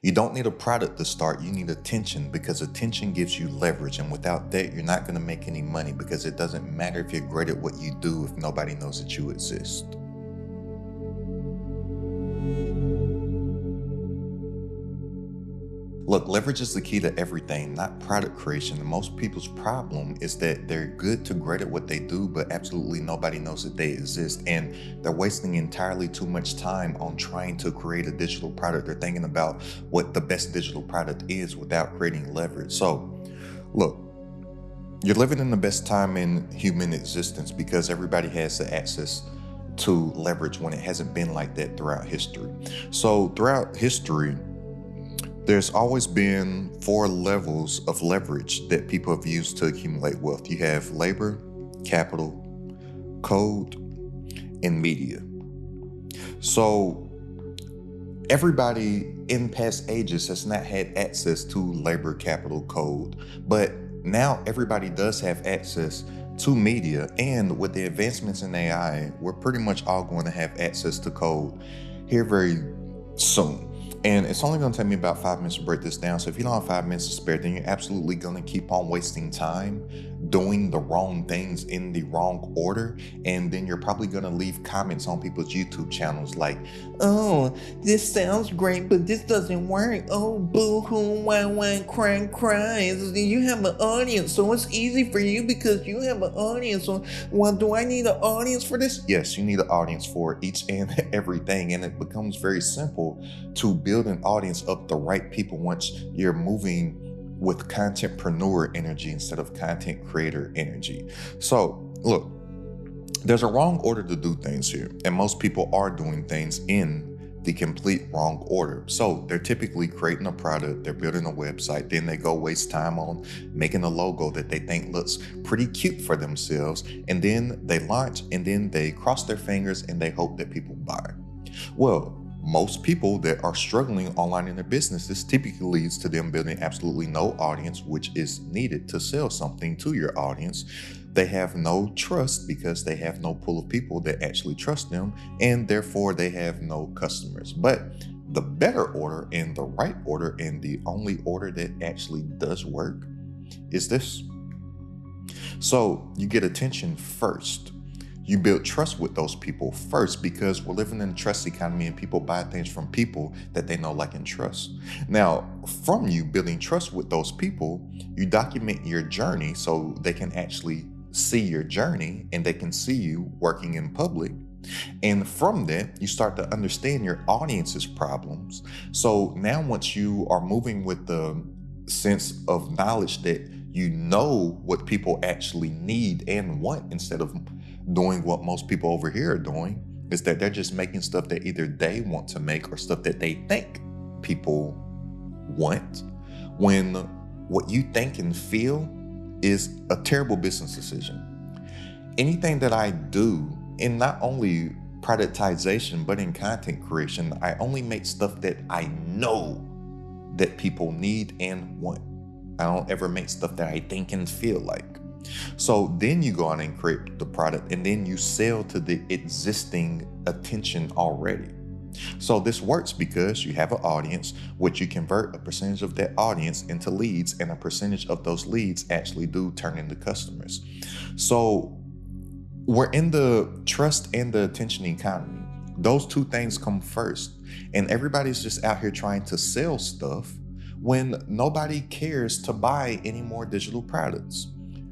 You don't need a product to start, you need attention because attention gives you leverage. And without that, you're not going to make any money because it doesn't matter if you're great at what you do if nobody knows that you exist. Look, leverage is the key to everything, not product creation. And most people's problem is that they're good to great at what they do, but absolutely nobody knows that they exist. And they're wasting entirely too much time on trying to create a digital product. They're thinking about what the best digital product is without creating leverage. So, look, you're living in the best time in human existence because everybody has the access to leverage when it hasn't been like that throughout history. So, throughout history, there's always been four levels of leverage that people have used to accumulate wealth. You have labor, capital, code, and media. So everybody in past ages has not had access to labor, capital, code, but now everybody does have access to media. And with the advancements in AI, we're pretty much all going to have access to code here very soon. And it's only going to take me about 5 minutes to break this down. So if you don't have 5 minutes to spare, then you're absolutely going to keep on wasting time doing the wrong things in the wrong order. And then you're probably going to leave comments on people's YouTube channels like, oh, this sounds great, but this doesn't work. Oh, boo hoo, wah wah, cry cry. You have an audience, so it's easy for you because you have an audience. So, well, do I need an audience for this? Yes, you need an audience for each and everything. And it becomes very simple to build an audience of the right people once you're moving with contentpreneur energy instead of content creator energy. So, look, there's a wrong order to do things here, and most people are doing things in the complete wrong order. So they're typically creating a product, they're building a website, then they go waste time on making a logo that they think looks pretty cute for themselves, and then they launch, and then they cross their fingers and they hope that people buy. Well, most people that are struggling online in their business, this typically leads to them building absolutely no audience, which is needed to sell something to your audience. They have no trust because they have no pool of people that actually trust them, and therefore they have no customers. But the better order and the right order and the only order that actually does work is this. So you get attention first. You build trust with those people first because we're living in a trust economy and people buy things from people that they know, like, and trust. Now, from you building trust with those people, you document your journey so they can actually see your journey and they can see you working in public. And from that, you start to understand your audience's problems. So now once you are moving with the sense of knowledge that you know what people actually need and want instead of doing what most people over here are doing, is that they're just making stuff that either they want to make or stuff that they think people want, when what you think and feel is a terrible business decision. Anything that I do in not only productization but in content creation, I only make stuff that I know that people need and want. I don't ever make stuff that I think and feel like. So then you go out and create the product and then you sell to the existing attention already. So this works because you have an audience, which you convert a percentage of that audience into leads, and a percentage of those leads actually do turn into customers. So we're in the trust and the attention economy. Those two things come first. And everybody's just out here trying to sell stuff when nobody cares to buy any more digital products.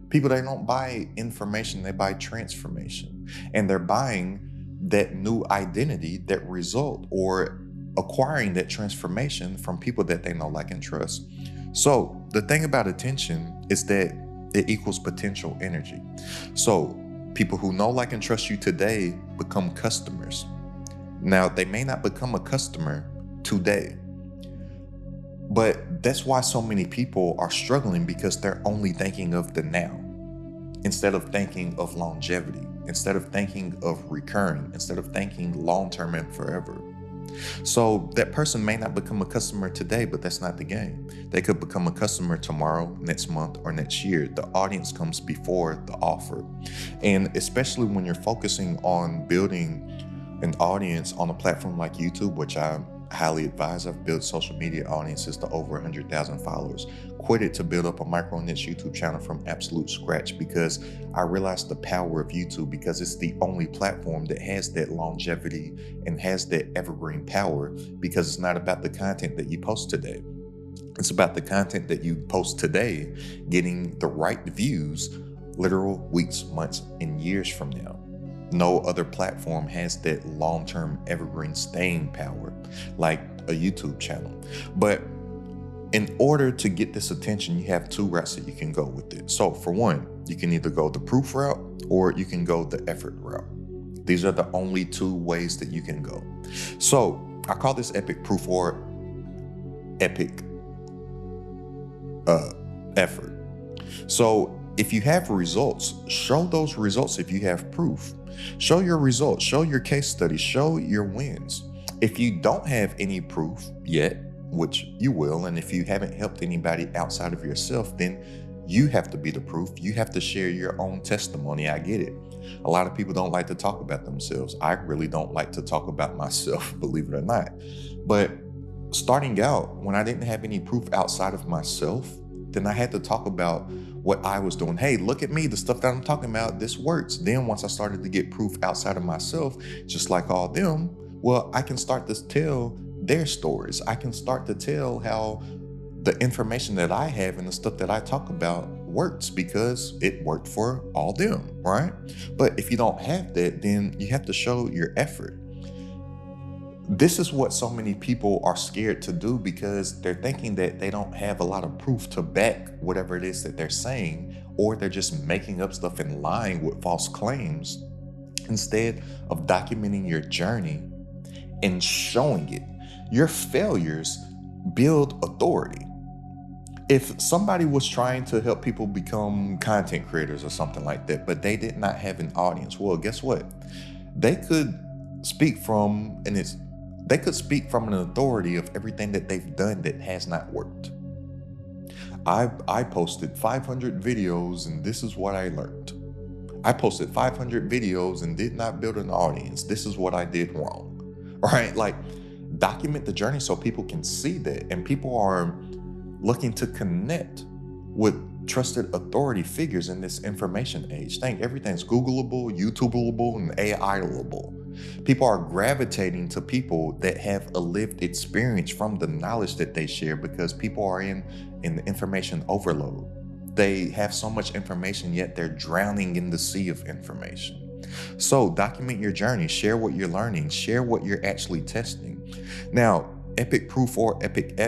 People, they don't buy information, they buy transformation. And they're buying that new identity, that result, or acquiring that transformation from people that they know, like, and trust. So the thing about attention is that it equals potential energy. So people who know, like, and trust you today become customers. Now, they may not become a customer today, but that's why so many people are struggling, because they're only thinking of the now instead of thinking of longevity, instead of thinking of recurring, instead of thinking long-term and forever. So that person may not become a customer today, but that's not the game. They could become a customer tomorrow, next month, or next year. The audience comes before the offer. And especially when you're focusing on building an audience on a platform like YouTube, which I highly advise. I've built social media audiences to over 100,000 followers. Quit it to build up a micro niche YouTube channel from absolute scratch because I realized the power of YouTube, because it's the only platform that has that longevity and has that evergreen power, because it's not about the content that you post today. It's about the content that you post today getting the right views literal weeks, months, and years from now. No other platform has that long-term evergreen staying power like a YouTube channel. But in order to get this attention, you have two routes that you can go with it. So for one, you can either go the proof route or you can go the effort route. These are the only two ways that you can go. So I call this epic proof or epic effort. So if you have results, show those results. If you have proof, show your results, show your case studies, show your wins. If you don't have any proof yet, which you will, and if you haven't helped anybody outside of yourself, then you have to be the proof. You have to share your own testimony. I get it. A lot of people don't like to talk about themselves. I really don't like to talk about myself, believe it or not. But starting out, when I didn't have any proof outside of myself, then I had to talk about what I was doing. Hey, look at me, the stuff that I'm talking about, this works. Then once I started to get proof outside of myself, just like all them, well, I can start to tell their stories. I can start to tell how the information that I have and the stuff that I talk about works because it worked for all them, right? But if you don't have that, then you have to show your effort. This is what so many people are scared to do because they're thinking that they don't have a lot of proof to back whatever it is that they're saying, or they're just making up stuff and lying with false claims instead of documenting your journey and showing it. Your failures build authority. If somebody was trying to help people become content creators or something like that, but they did not have an audience, well, guess what? They could speak from an authority of everything that they've done that has not worked. I posted 500 videos and this is what I learned. I posted 500 videos and did not build an audience. This is what I did wrong, right? Like, document the journey so people can see that, and people are looking to connect with trusted authority figures in this information age. Think everything's Googleable, YouTubeable, and AIable. People are gravitating to people that have a lived experience from the knowledge that they share because people are in the information overload. They have so much information, yet they're drowning in the sea of information. So document your journey, share what you're learning, share what you're actually testing. Now, epic proof or epic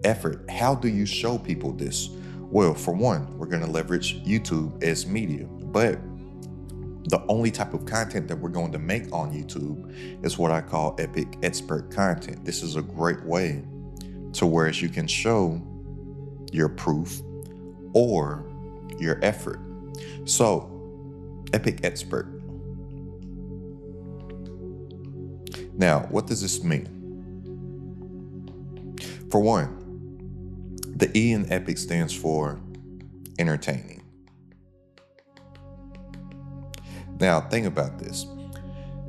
effort, how do you show people this? Well, for one, we're going to leverage YouTube as media, but the only type of content that we're going to make on YouTube is what I call epic expert content. This is a great way to whereas you can show your proof or your effort. So, epic expert. Now, what does this mean? For one, the E in epic stands for entertaining. Now, think about this.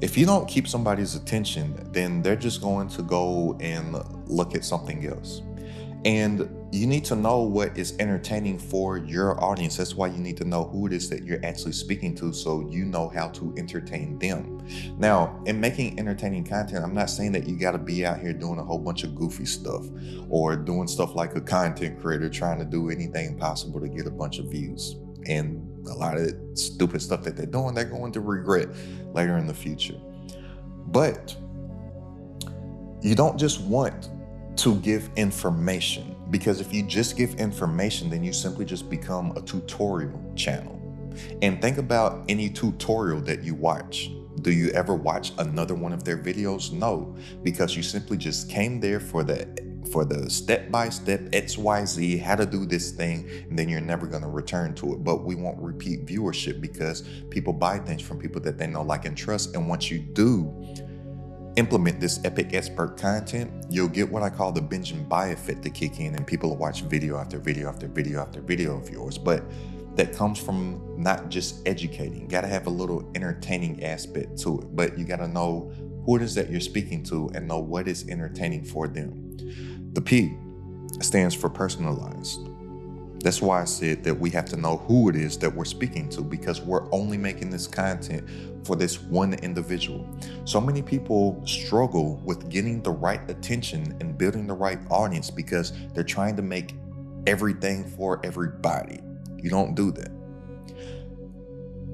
If you don't keep somebody's attention, then they're just going to go and look at something else. And you need to know what is entertaining for your audience. That's why you need to know who it is that you're actually speaking to so you know how to entertain them. Now, in making entertaining content, I'm not saying that you got to be out here doing a whole bunch of goofy stuff or doing stuff like a content creator trying to do anything possible to get a bunch of views. And a lot of stupid stuff that they're doing, they're going to regret later in the future. But you don't just want to give information, because if you just give information, then you simply just become a tutorial channel. And think about any tutorial that you watch. Do you ever watch another one of their videos? No, because you simply just came there for the step-by-step XYZ, how to do this thing, and then you're never going to return to it. But we want repeat viewership because people buy things from people that they know, like, and trust. And once you do implement this epic expert content, you'll get what I call the binge and buy effect to kick in, and people will watch video after video after video after video of yours. But that comes from not just educating. You got to have a little entertaining aspect to it, but you got to know who it is that you're speaking to and know what is entertaining for them. The P stands for personalized. That's why I said that we have to know who it is that we're speaking to, because we're only making this content for this one individual. So many people struggle with getting the right attention and building the right audience because they're trying to make everything for everybody. You don't do that.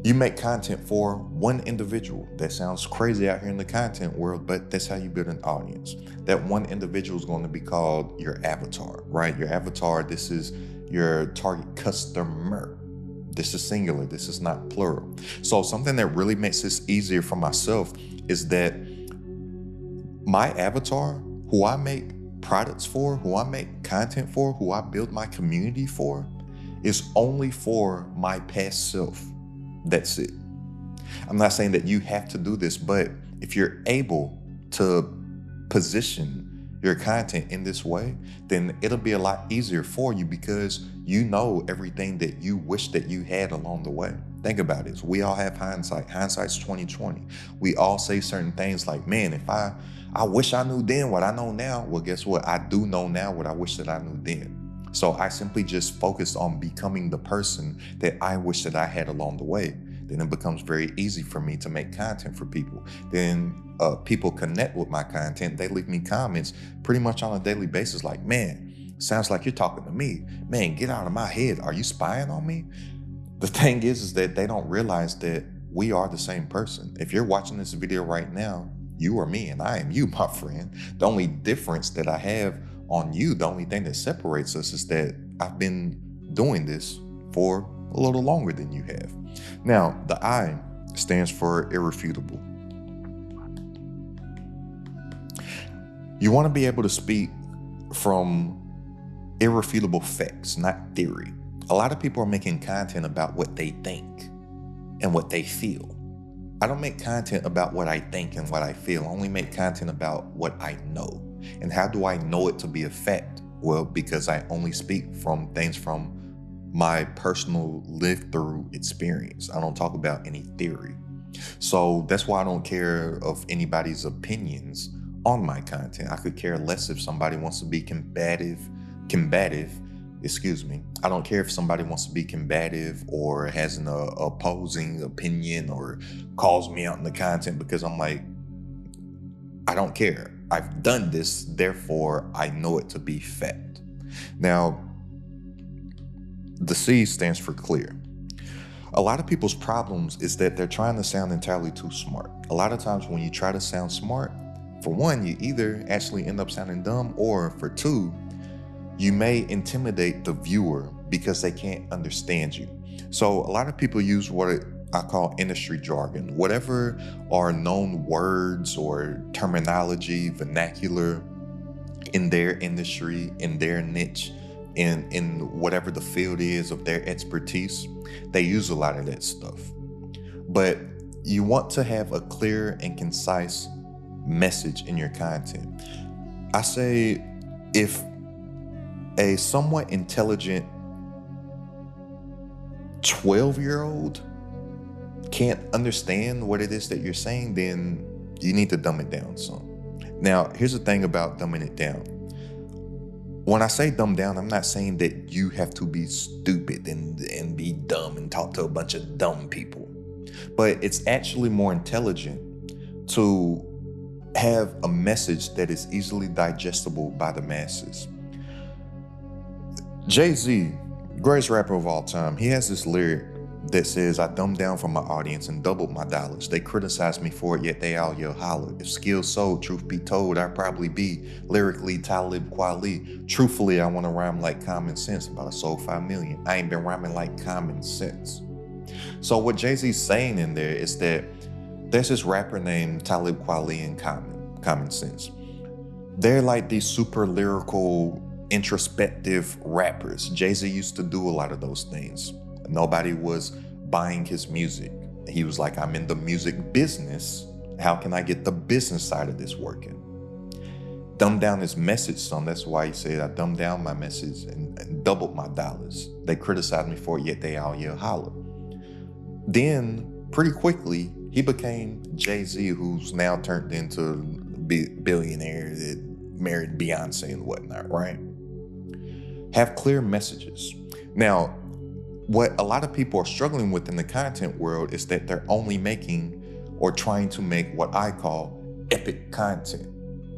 You make content for one individual. That sounds crazy out here in the content world, but that's how you build an audience. That one individual is going to be called your avatar, right? Your avatar, this is your target customer. This is singular, this is not plural. So something that really makes this easier for myself is that my avatar, who I make products for, who I make content for, who I build my community for, is only for my past self. That's it. I'm not saying that you have to do this, but if you're able to position your content in this way, then it'll be a lot easier for you because you know everything that you wish that you had along the way. Think about it. We all have hindsight. Hindsight's 2020. We all say certain things like, man, if I wish I knew then what I know now. Well, guess what? I do know now what I wish that I knew then. So I simply just focused on becoming the person that I wish that I had along the way. Then it becomes very easy for me to make content for people. Then people connect with my content. They leave me comments pretty much on a daily basis like, man, sounds like you're talking to me. Man, get out of my head. Are you spying on me? The thing is that they don't realize that we are the same person. If you're watching this video right now, you are me and I am you, my friend. The only difference that I have on you, the only thing that separates us is that I've been doing this for a little longer than you have. Now, the I stands for irrefutable. You want to be able to speak from irrefutable facts, not theory. A lot of people are making content about what they think and what they feel. I don't make content about what I think and what I feel. I only make content about what I know. And how do I know it to be a fact? Well, because I only speak from things from my personal lived-through experience. I don't talk about any theory. So that's why I don't care of anybody's opinions on my content. I could care less if somebody wants to be combative. I don't care if somebody wants to be combative or has an opposing opinion or calls me out in the content, because I'm like, I don't care. I've done this, therefore I know it to be fact. Now, the C stands for clear. A lot of people's problems is that they're trying to sound entirely too smart. A lot of times when you try to sound smart, for one, you either actually end up sounding dumb, or for two, you may intimidate the viewer because they can't understand you. So a lot of people use what I call industry jargon, whatever are known words or terminology, vernacular in their industry, in their niche, in whatever the field is of their expertise. They use a lot of that stuff. But you want to have a clear and concise message in your content. I say if a somewhat intelligent 12-year-old can't understand what it is that you're saying, then you need to dumb it down some. Now, here's the thing about dumbing it down. When I say dumb down, I'm not saying that you have to be stupid and be dumb and talk to a bunch of dumb people. But it's actually more intelligent to have a message that is easily digestible by the masses. Jay-Z, greatest rapper of all time, he has this lyric that says, I dumbed down for my audience and doubled my dollars. They criticize me for it, yet they all yell holler. If skills sold, truth be told, I'd probably be lyrically Talib Kweli. Truthfully, I want to rhyme like common sense, but I sold 5 million. I ain't been rhyming like common sense. So what Jay-Z's saying in there is that there's this rapper named Talib Kweli and Common Sense. They're like these super lyrical, introspective rappers. Jay-Z used to do a lot of those things. Nobody was buying his music. He was like, I'm in the music business. How can I get the business side of this working? Dumb down his message some. That's why he said, I dumbed down my message and doubled my dollars. They criticized me for it, yet they all yell holler. Then, pretty quickly, He became Jay-Z, who's now turned into a billionaire that married Beyonce and whatnot, right? Have clear messages. Now, what a lot of people are struggling with in the content world is that they're only making or trying to make what I call epic content.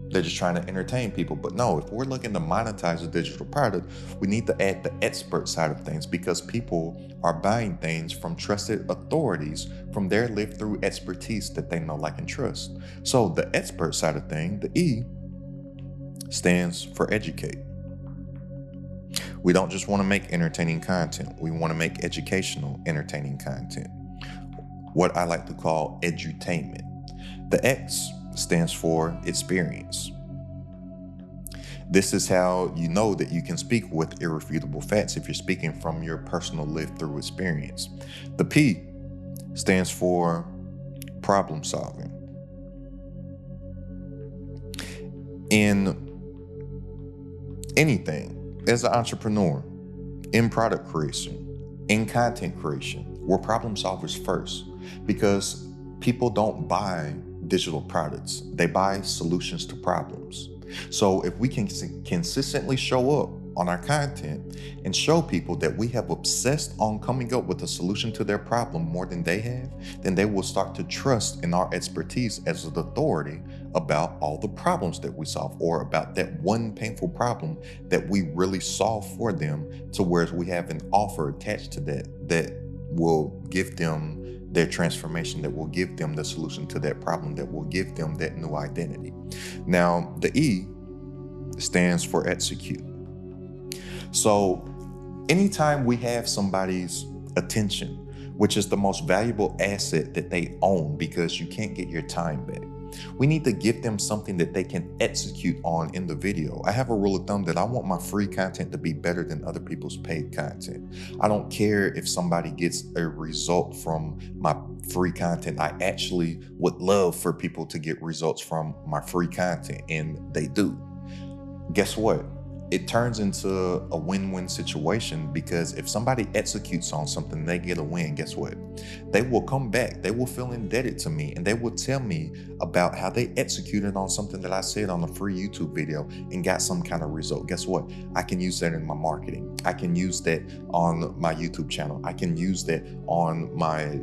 They're just trying to entertain people. But no, if we're looking to monetize a digital product, we need to add the expert side of things, because people are buying things from trusted authorities from their lived through expertise that they know, like, and trust. So the expert side of thing, the E, stands for educate. We don't just want to make entertaining content. We want to make educational, entertaining content. What I like to call edutainment. The X stands for experience. This is how you know that you can speak with irrefutable facts, if you're speaking from your personal lived through experience. The P stands for problem solving. In anything, as an entrepreneur, in product creation, in content creation, we're problem solvers first, because people don't buy digital products. They buy solutions to problems. So if we can consistently show up on our content and show people that we have obsessed on coming up with a solution to their problem more than they have, then they will start to trust in our expertise as an authority about all the problems that we solve, or about that one painful problem that we really solve for them, to where we have an offer attached to that will give them their transformation, that will give them the solution to that problem, that will give them that new identity. Now, the E stands for execute. So anytime we have somebody's attention, which is the most valuable asset that they own, because you can't get your time back, we need to give them something that they can execute on in the video. I have a rule of thumb that I want my free content to be better than other people's paid content. I don't care if somebody gets a result from my free content. I actually would love for people to get results from my free content, and they do. Guess what? It turns into a win-win situation, because if somebody executes on something, they get a win. Guess what? They will come back. They will feel indebted to me, and they will tell me about how they executed on something that I said on a free YouTube video and got some kind of result. Guess what? I can use that in my marketing. I can use that on my YouTube channel. I can use that on my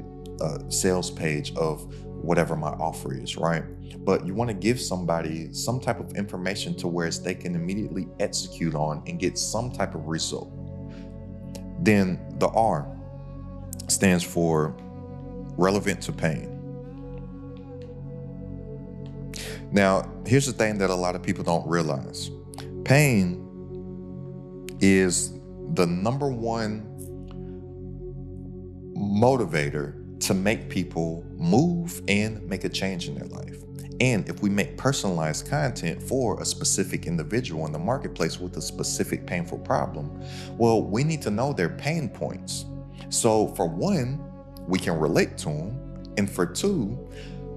sales page of whatever my offer is, right? But you want to give somebody some type of information to where they can immediately execute on and get some type of result. Then the R stands for relevant to pain. Now, here's the thing that a lot of people don't realize. Pain is the number one motivator to make people move and make a change in their life. And if we make personalized content for a specific individual in the marketplace with a specific painful problem, well, we need to know their pain points. So for one, we can relate to them. And for two,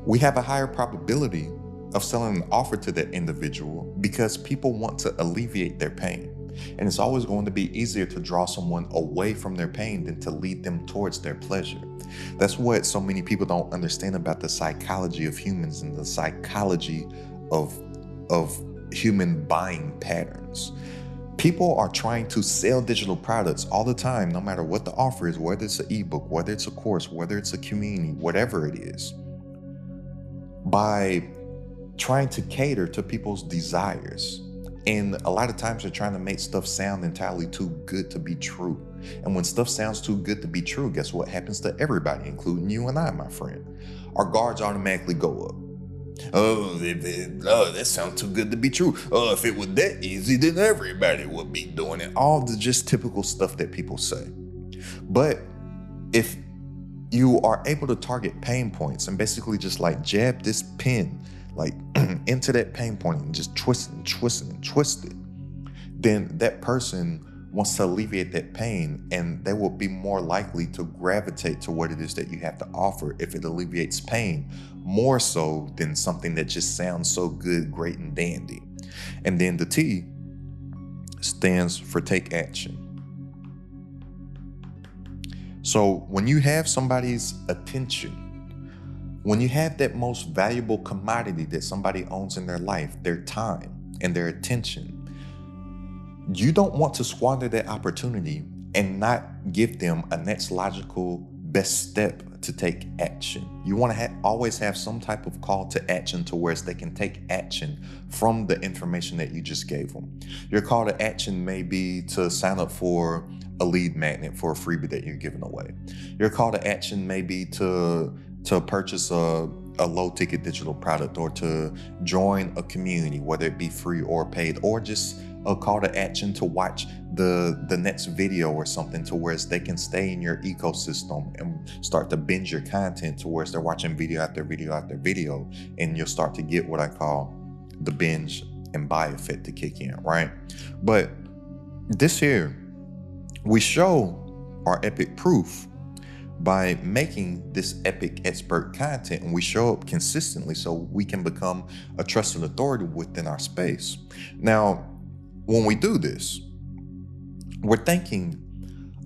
we have a higher probability of selling an offer to that individual, because people want to alleviate their pain. And it's always going to be easier to draw someone away from their pain than to lead them towards their pleasure. That's what so many people don't understand about the psychology of humans and the psychology of human buying patterns. People are trying to sell digital products all the time, no matter what the offer is, whether it's an ebook, whether it's a course, whether it's a community, whatever it is, by trying to cater to people's desires. And a lot of times they're trying to make stuff sound entirely too good to be true. And when stuff sounds too good to be true, guess what happens to everybody, including you and I, my friend? Our guards automatically go up. Oh, that sounds too good to be true. Oh, if it was that easy, then everybody would be doing it. All the just typical stuff that people say. But if you are able to target pain points and basically just like jab this pen like into that pain point and just twist it, then that person wants to alleviate that pain, and they will be more likely to gravitate to what it is that you have to offer if it alleviates pain, more so than something that just sounds so good, great, and dandy. And then the T stands for take action. So when you have somebody's attention, When you have that most valuable commodity that somebody owns in their life, their time and their attention, you don't want to squander that opportunity and not give them a next logical best step to take action. You want to always have some type of call to action to where they can take action from the information that you just gave them. Your call to action may be to sign up for a lead magnet for a freebie that you're giving away. Your call to action may be to purchase a low ticket digital product, or to join a community, whether it be free or paid, or just a call to action to watch the next video or something to where they can stay in your ecosystem and start to binge your content to where they're watching video after video after video, and you'll start to get what I call the binge and buy effect to kick in, right? But this here, we show our epic proof by making this epic expert content, and we show up consistently so we can become a trusted authority within our space. Now, when we do this, we're thinking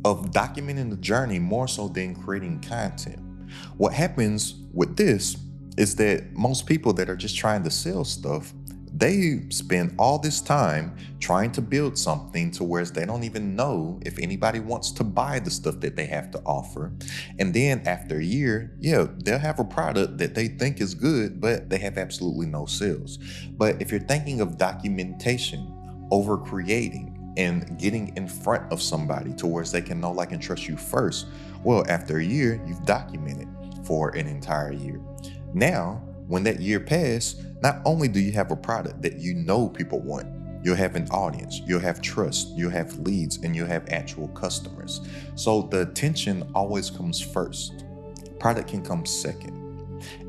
of documenting the journey more so than creating content. What happens with this is that most people that are just trying to sell stuff, they spend all this time trying to build something to where they don't even know if anybody wants to buy the stuff that they have to offer. And then after a year, they'll have a product that they think is good, but they have absolutely no sales. But if you're thinking of documentation over creating and getting in front of somebody to where they can know, like, and trust you first, well, after a year, you've documented for an entire year. Now, when that year passes, not only do you have a product that you know people want, you'll have an audience, you'll have trust, you'll have leads, and you'll have actual customers. So the attention always comes first. Product can come second.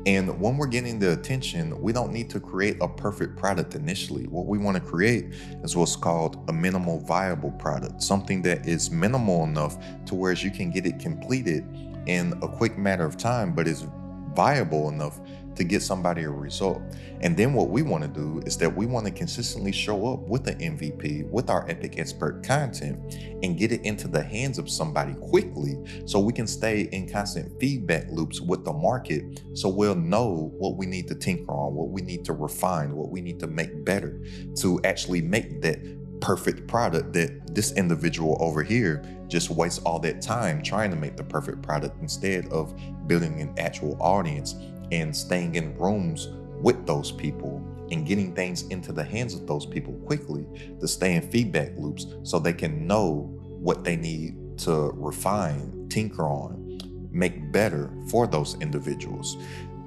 And when we're getting the attention, we don't need to create a perfect product initially. What we want to create is what's called a minimal viable product, something that is minimal enough to where you can get it completed in a quick matter of time, but is viable enough to get somebody a result. And then what we want to do is that we want to consistently show up with an MVP, with our epic expert content, and get it into the hands of somebody quickly so we can stay in constant feedback loops with the market, so we'll know what we need to tinker on, what we need to refine, what we need to make better to actually make that perfect product that this individual over here just wastes all that time trying to make the perfect product instead of building an actual audience and staying in rooms with those people and getting things into the hands of those people quickly to stay in feedback loops so they can know what they need to refine, tinker on, make better for those individuals.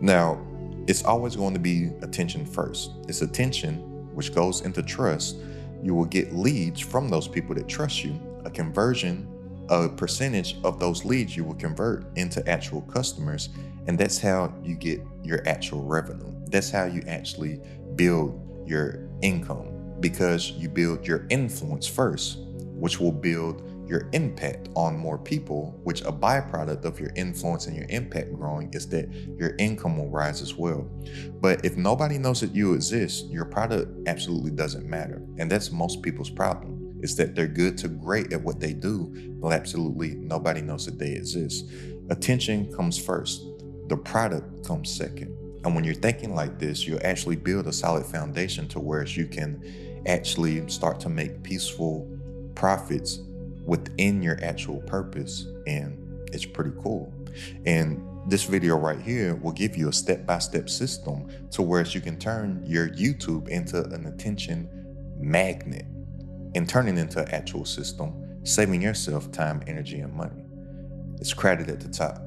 Now, it's always going to be attention first. It's attention, which goes into trust. You will get leads from those people that trust you. A conversion, a percentage of those leads you will convert into actual customers. And that's how you get your actual revenue. That's how you actually build your income, because you build your influence first, which will build your impact on more people, which a byproduct of your influence and your impact growing is that your income will rise as well. But if nobody knows that you exist, your product absolutely doesn't matter. And that's most people's problem, is that they're good to great at what they do, but absolutely nobody knows that they exist. Attention comes first. The product comes second. And when you're thinking like this, you'll actually build a solid foundation to where you can actually start to make peaceful profits within your actual purpose. And it's pretty cool. And this video right here will give you a step-by-step system to where you can turn your YouTube into an attention magnet and turn it into an actual system, saving yourself time, energy, and money. It's crowded at the top.